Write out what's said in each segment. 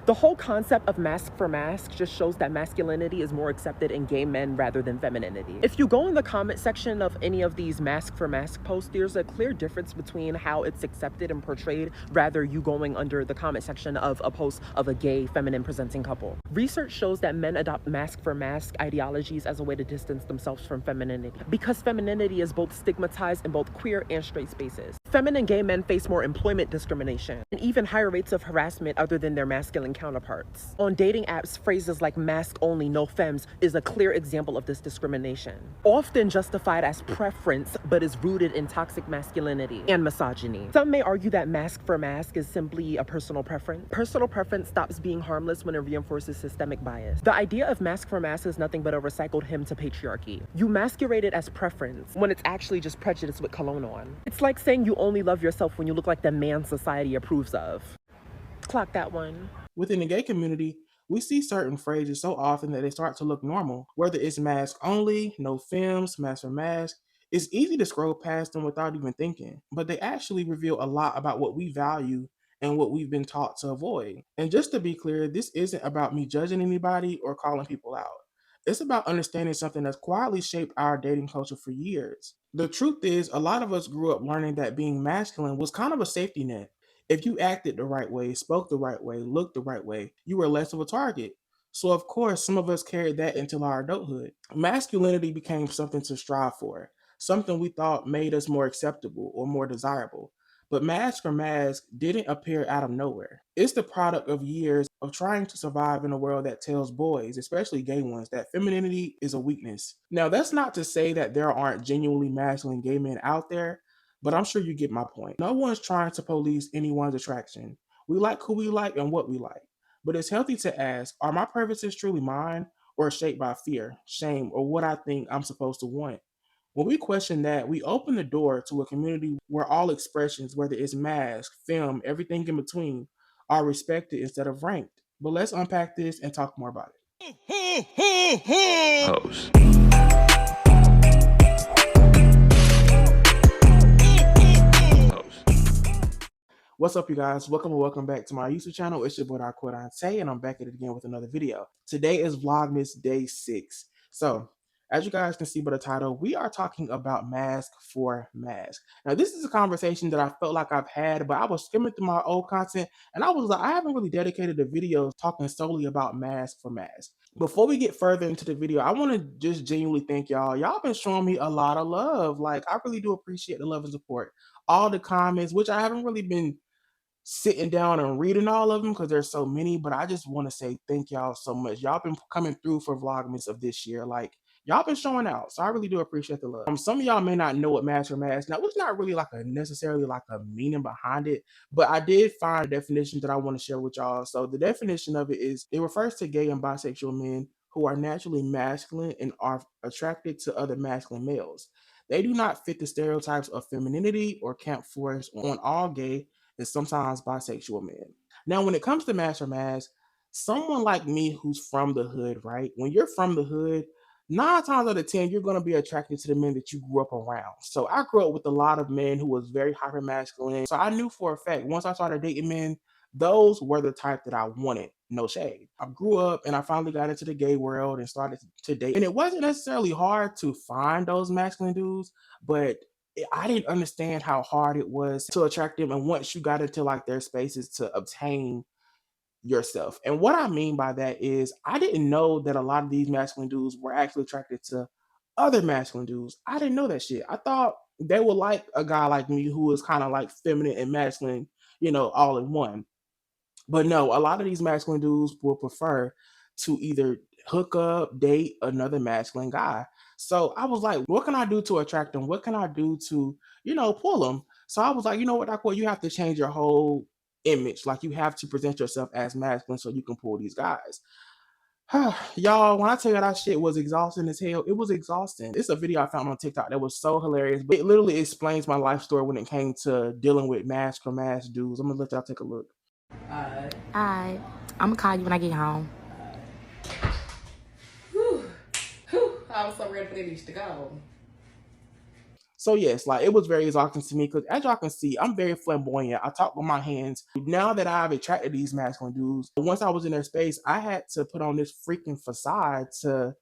The whole concept of Masc4Masc just shows that masculinity is more accepted in gay men rather than femininity. If you go in the comment section of any of these Masc4Masc posts, there's a clear difference between how it's accepted and portrayed, rather you going under the comment section of a post of a gay, feminine presenting couple. Research shows that men adopt Masc4Masc ideologies as a way to distance themselves from femininity, because femininity is both stigmatized in both queer and straight spaces. Feminine gay men face more employment discrimination and even higher rates of harassment other than their masculine counterparts. On dating apps, phrases like masc only, no femmes is a clear example of this discrimination. Often justified as preference, but is rooted in toxic masculinity and misogyny. Some may argue that Masc4Masc is simply a personal preference. Personal preference stops being harmless when it reinforces systemic bias. The idea of Masc4Masc is nothing but a recycled hymn to patriarchy. You masquerade it as preference when it's actually just prejudice with cologne on. It's like saying you only love yourself when you look like the man society approves of. Clock that one. Within the gay community, we see certain phrases so often that they start to look normal. Whether it's masc only, no femmes, Masc4Masc, it's easy to scroll past them without even thinking, but they actually reveal a lot about what we value and what we've been taught to avoid. And just to be clear, this isn't about me judging anybody or calling people out. It's about understanding something that's quietly shaped our dating culture for years. The truth is, a lot of us grew up learning that being masculine was kind of a safety net. If you acted the right way, spoke the right way, looked the right way, you were less of a target. So, of course, some of us carried that into our adulthood. Masculinity became something to strive for, something we thought made us more acceptable or more desirable. But Masc4Masc didn't appear out of nowhere. It's the product of years of trying to survive in a world that tells boys, especially gay ones, that femininity is a weakness. Now, that's not to say that there aren't genuinely masculine gay men out there, but I'm sure you get my point. No one's trying to police anyone's attraction. We like who we like and what we like. But it's healthy to ask, are my preferences truly mine or shaped by fear, shame, or what I think I'm supposed to want? When we question that, we open the door to a community where all expressions, whether it's masc, femme, everything in between, are respected instead of ranked. But let's unpack this and talk more about it. Hoes. What's up, you guys? Welcome back to my YouTube channel. It's your boy Dante, and I'm back at it again with another video. Today is Vlogmas Day 6. So, as you guys can see by the title, we are talking about Masc4Masc. Now, this is a conversation that I felt like I've had, but I was skimming through my old content, and I was like, I haven't really dedicated a video talking solely about Masc4Masc. Before we get further into the video, I want to just genuinely thank y'all. Y'all been showing me a lot of love. Like, I really do appreciate the love and support. All the comments, which I haven't really been sitting down and reading all of them because there's so many, but I just want to say thank y'all so much. Y'all been coming through for Vlogmas of this year. Like, y'all been showing out, so I really do appreciate the love. Some of y'all may not know what Masc4Masc. Now, it's not really like necessarily like a meaning behind it, but I did find a definition that I want to share with y'all. So the definition of it is, it refers to gay and bisexual men who are naturally masculine and are attracted to other masculine males. They do not fit the stereotypes of femininity or camp force on all gay and sometimes bisexual men. Now, when it comes to Masc4Masc, someone like me who's from the hood, right? When you're from the hood, 9 times out of 10, you're going to be attracted to the men that you grew up around. So I grew up with a lot of men who was very hyper masculine. So I knew for a fact, once I started dating men, those were the type that I wanted. No shade. I grew up and I finally got into the gay world and started to date. And it wasn't necessarily hard to find those masculine dudes, but I didn't understand how hard it was to attract them. And once you got into like their spaces, to obtain yourself. And what I mean by that is, I didn't know that a lot of these masculine dudes were actually attracted to other masculine dudes. I didn't know that shit. I thought they would like a guy like me who is kind of like feminine and masculine, all in one. But no, a lot of these masculine dudes will prefer to either hook up, date another masculine guy. So I was like, what can I do to attract them? What can I do to, pull them? So I was like, you know what, Aqua, you have to change your whole image. Like, you have to present yourself as masculine so you can pull these guys. Y'all, when I tell you that shit was exhausting as hell, it was exhausting. It's a video I found on TikTok that was so hilarious, but it literally explains my life story when it came to dealing with Masc4Masc dudes. I'm gonna let y'all take a look. Alright. I'm gonna call you when I get home. I was so ready for this to go. So yes, like it was very exhausting to me because as y'all can see, I'm very flamboyant. I talk with my hands. Now that I've attracted these masculine dudes, once I was in their space, I had to put on this freaking facade to,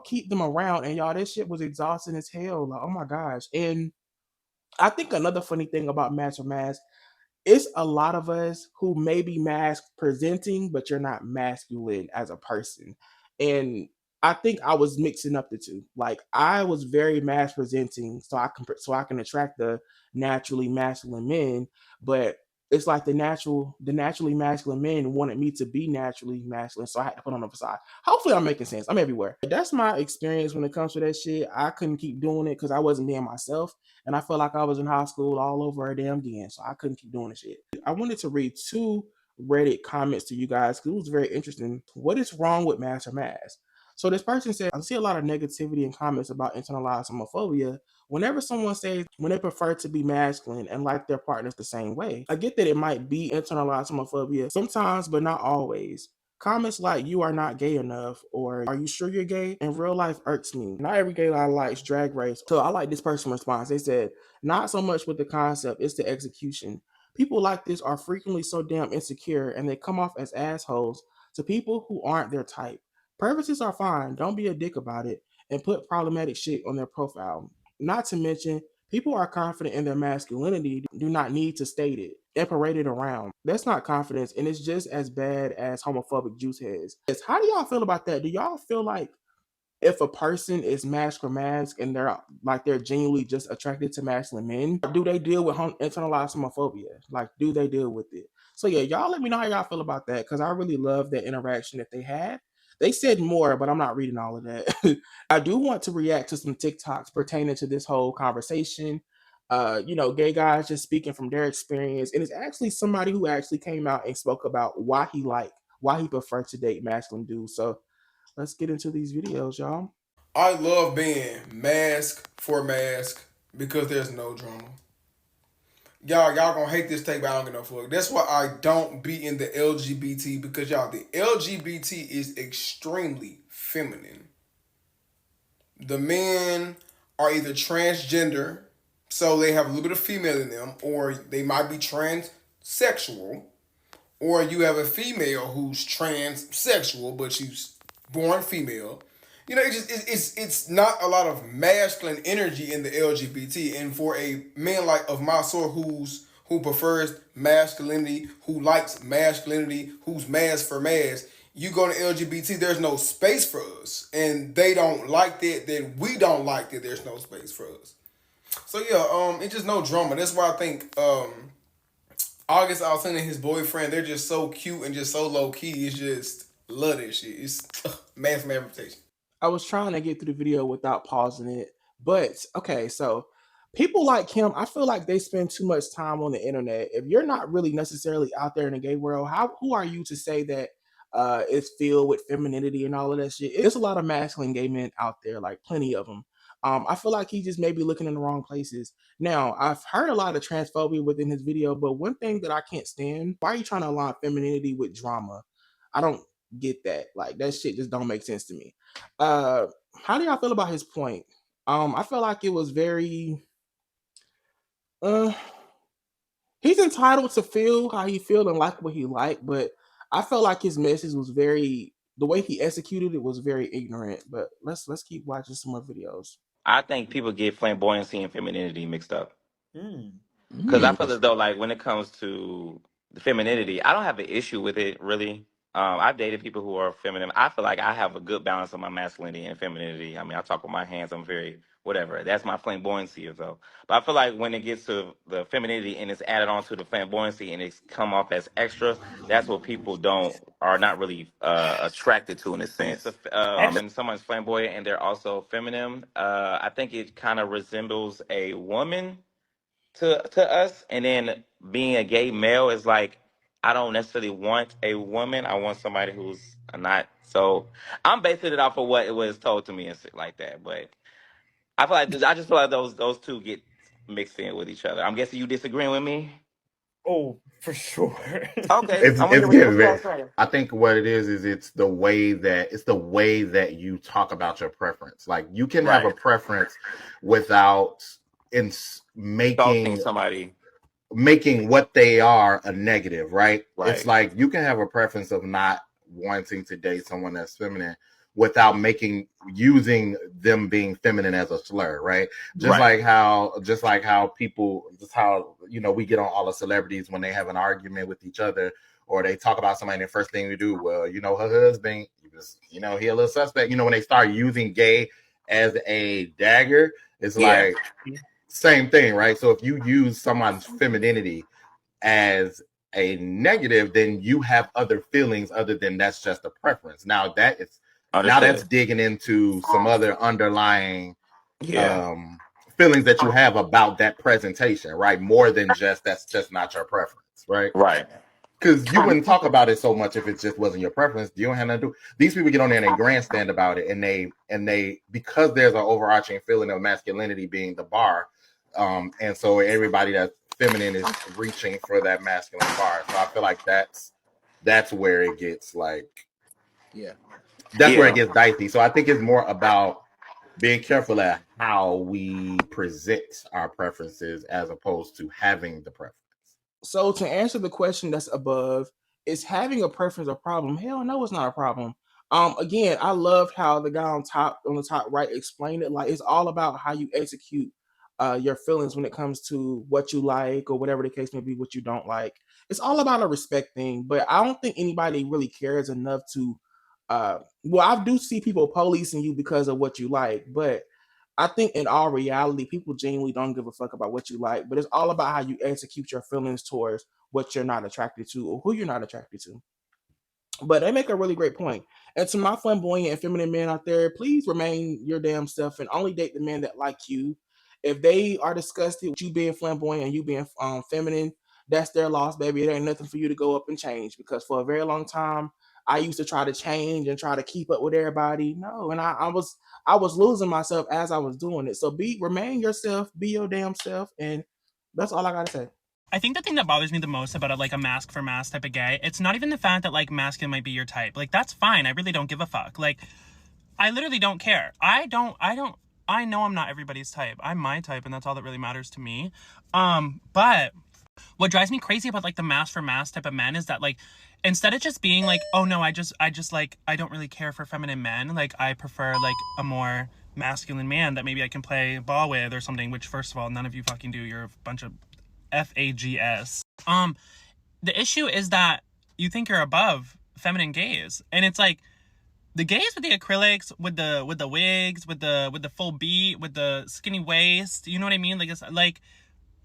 keep them around. And y'all, this shit was exhausting as hell. Like, oh my gosh. And I think another funny thing about Masc4Masc, it's a lot of us who may be mask presenting, but you're not masculine as a person. And I think I was mixing up the two. Like I was very mask presenting, so I can attract the naturally masculine men, but it's like the naturally masculine men wanted me to be naturally masculine, so I had to put on a facade. Hopefully, I'm making sense. I'm everywhere. That's my experience when it comes to that shit. I couldn't keep doing it because I wasn't being myself. And I felt like I was in high school all over damn again. So I couldn't keep doing the shit. I wanted to read 2 Reddit comments to you guys because it was very interesting. What is wrong with Masc4Masc? So this person said, I see a lot of negativity in comments about internalized homophobia. Whenever someone says when they prefer to be masculine and like their partners the same way, I get that it might be internalized homophobia sometimes, but not always. Comments like "you are not gay enough" or "are you sure you're gay" in real life irks me. Not every gay guy likes Drag Race. So I like this person's response. They said, not so much with the concept, it's the execution. People like this are frequently so damn insecure and they come off as assholes to people who aren't their type. Purposes are fine, don't be a dick about it and put problematic shit on their profile. Not to mention, people are confident in their masculinity, do not need to state it and parade it around. That's not confidence, and it's just as bad as homophobic juice heads. How do y'all feel about that? Do y'all feel like if a person is Masc4Masc and they're genuinely just attracted to masculine men, do they deal with internalized homophobia? Like, do they deal with it? So yeah, y'all let me know how y'all feel about that because I really love that interaction that they had. They said more, but I'm not reading all of that. I do want to react to some TikToks pertaining to this whole conversation. Gay guys just speaking from their experience, and it's actually somebody who actually came out and spoke about why he preferred to date masculine dudes. So let's get into these videos, y'all. I love being Masc4Masc because there's no drama. Y'all gonna hate this take, but I don't get no fuck. That's why I don't be in the LGBT because y'all, the LGBT is extremely feminine. The men are either transgender, so they have a little bit of female in them, or they might be transsexual, or you have a female who's transsexual, but she's born female. It's not a lot of masculine energy in the LGBT, and for a man like of my sort who prefers masculinity, who likes masculinity, who's Masc4Masc, you go to LGBT, there's no space for us, and they don't like that. Then we don't like that. There's no space for us. So yeah, it's just no drama. That's why I think August Alsina and his boyfriend, they're just so cute and just so low key. It's just love this shit. It's mass manifestation. I was trying to get through the video without pausing it, but okay, so people like him, I feel like they spend too much time on the internet. If you're not really necessarily out there in the gay world, who are you to say that it's filled with femininity and all of that shit? There's a lot of masculine gay men out there, like plenty of them. I feel like he just may be looking in the wrong places. Now, I've heard a lot of transphobia within his video, but one thing that I can't stand, why are you trying to align femininity with drama? I don't get that. Like that shit just don't make sense to me. How do y'all feel about his point? I feel like it was very he's entitled to feel how he feel and like what he like, but I felt like his message was the way he executed it was very ignorant. But let's keep watching some more videos. I think people get flamboyancy and femininity mixed up. Because I feel as though, like, when it comes to the femininity, I don't have an issue with it, really. I've dated people who are feminine. I feel like I have a good balance of my masculinity and femininity. I mean, I talk with my hands. I'm very, whatever. That's my flamboyancy, though. But I feel like when it gets to the femininity and it's added on to the flamboyancy and it's come off as extra, that's what people are not really attracted to in a sense. When someone's flamboyant and they're also feminine, I think it kind of resembles a woman to us. And then being a gay male is like, I don't necessarily want a woman. I want somebody who's not. So I'm basing it off of what it was told to me and shit like that. But I just feel like those two get mixed in with each other. I'm guessing you disagreeing with me. Oh, for sure. Okay, I think what it is it's the way that you talk about your preference. Like you can have a preference without Stalking making somebody. what they are a negative, right? Right. It's like you can have a preference of not wanting to date someone that's feminine without using them being feminine as a slur, right? Just like how we get on all the celebrities when they have an argument with each other or they talk about somebody and the first thing we do, well, her husband, he a little suspect. When they start using gay as a dagger, it's like same thing, right? So if you use someone's femininity as a negative, then you have other feelings other than that's just a preference. Now that's digging into some other underlying feelings that you have about that presentation, right? More than just that's just not your preference, right? Right. Because you wouldn't talk about it so much if it just wasn't your preference. You don't have nothing to do. These people get on there and they grandstand about it, and they because there's an overarching feeling of masculinity being the bar, and so everybody that's feminine is reaching for that masculine bar. So I feel like that's where it gets like, where it gets dicey. So I think it's more about being careful at how we present our preferences as opposed to having the preference. So to answer the question that's above, is having a preference a problem? Hell no, it's not a problem. Again, I loved how the guy on the top right explained it. Like, it's all about how you execute your feelings when it comes to what you like or whatever the case may be, what you don't like. It's all about a respect thing. But I don't think anybody really cares enough to. Well, I do see people policing you because of what you like, but I think in all reality, people genuinely don't give a fuck about what you like, but it's all about how you execute your feelings towards what you're not attracted to or who you're not attracted to. But they make a really great point. And to my flamboyant and feminine men out there, please remain your damn self and only date the men that like you. If they are disgusted with you being flamboyant and you being feminine, that's their loss, baby. It ain't nothing for you to go up and change, because for a very long time, I used to try to change and try to keep up with everybody. No, and I was losing myself as I was doing it. So remain yourself, be your damn self, and that's all I gotta say. I think the thing that bothers me the most about a Masc4Masc type of gay, it's not even the fact that like masculine might be your type. Like, that's fine. I really don't give a fuck. Like, I literally don't care. I know I'm not everybody's type. I'm my type, and that's all that really matters to me. But what drives me crazy about like the Masc4Masc type of men is that like, instead of just being like, oh no, I just like, I don't really care for feminine men. Like, I prefer like a more masculine man that maybe I can play ball with or something, which first of all, none of you fucking do. You're a bunch of FAGS. The issue is that you think you're above feminine gays, and it's like the gays with the acrylics, with the wigs, with the full beat, with the skinny waist. You know what I mean? Like, it's like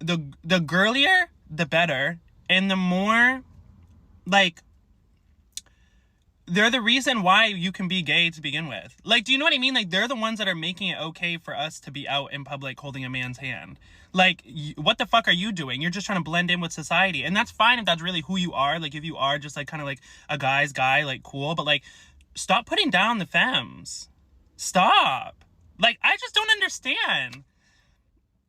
the girlier, the better, and the more like they're the reason why you can be gay to begin with. Like, do you know what I mean? Like, they're the ones that are making it okay for us to be out in public holding a man's hand. Like, what the fuck are you doing? You're just trying to blend in with society. And that's fine if that's really who you are. Like, if you are just, like, kind of like a guy's guy, like, cool. But, like, stop putting down the femmes. Stop. Like, I just don't understand.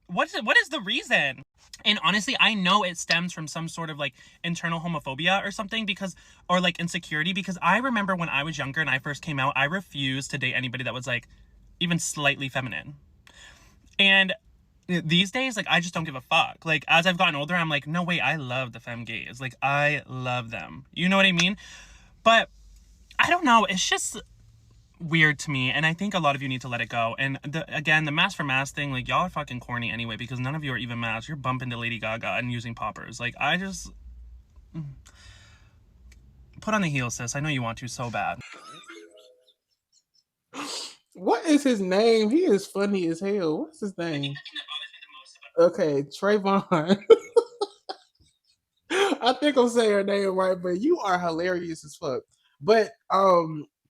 What is the reason? And honestly, I know it stems from some sort of like internal homophobia or something, or like insecurity, because I remember when I was younger and I first came out, I refused to date anybody that was like even slightly feminine. And these days, like, I just don't give a fuck. Like, as I've gotten older, I'm like, no, wait, I love the femme gays. Like, I love them. You know what I mean? But I don't know. It's just weird to me, and I think a lot of you need to let it go. And again, the Masc4Masc thing, like, y'all are fucking corny anyway, because none of you are even Masc. You're bumping to Lady Gaga and using poppers. Like, I just put on the heels, sis. I know you want to so bad. What is his name? He is funny as hell. What's his name? Okay, Trayvon. I think I'm saying her name right, but you are hilarious as fuck. But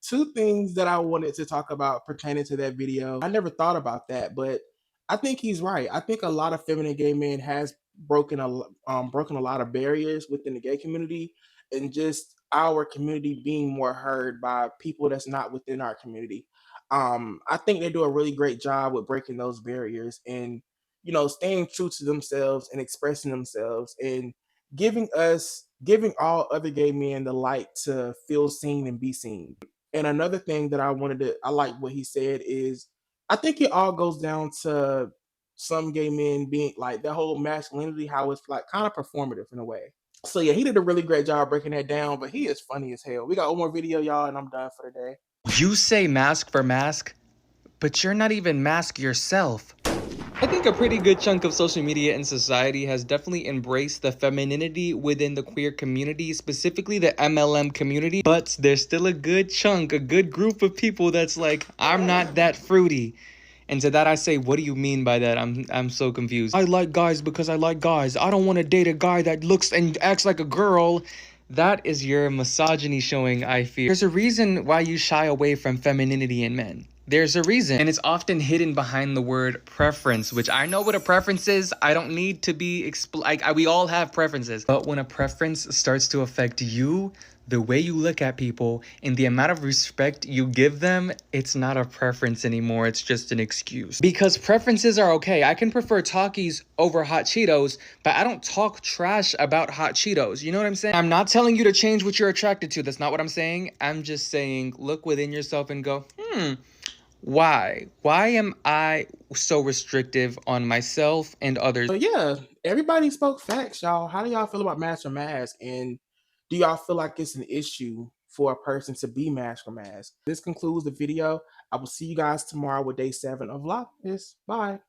two things that I wanted to talk about pertaining to that video. I never thought about that, but I think he's right. I think a lot of feminine gay men has broken a lot of barriers within the gay community, and just our community being more heard by people that's not within our community. I think they do a really great job with breaking those barriers and, staying true to themselves and expressing themselves and giving all other gay men the light to feel seen and be seen. And another thing that I like what he said is, I think it all goes down to some gay men being like that whole masculinity, how it's like kind of performative in a way. So yeah, he did a really great job breaking that down, but he is funny as hell. We got one more video, y'all, and I'm done for the day. You say Masc4Masc, but you're not even Masc yourself. I think a pretty good chunk of social media and society has definitely embraced the femininity within the queer community, specifically the MLM community, but there's still a good chunk, a good group of people that's like, I'm not that fruity. And to that I say, what do you mean by that? I'm so confused. I like guys because I like guys. I don't want to date a guy that looks and acts like a girl. That is your misogyny showing, I fear. There's a reason why you shy away from femininity in men. There's a reason, and it's often hidden behind the word preference, which I know what a preference is. I don't need to be we all have preferences. But when a preference starts to affect you, the way you look at people, and the amount of respect you give them, it's not a preference anymore. It's just an excuse. Because preferences are okay. I can prefer Takis over hot Cheetos, but I don't talk trash about hot Cheetos. You know what I'm saying? I'm not telling you to change what you're attracted to. That's not what I'm saying. I'm just saying, look within yourself and go, why? Why am I so restrictive on myself and others? But yeah, everybody spoke facts, y'all. How do y'all feel about Masc4Masc? And do y'all feel like it's an issue for a person to be Masc4Masc? This concludes the video. I will see you guys tomorrow with day 7 of Vlogmas. Bye.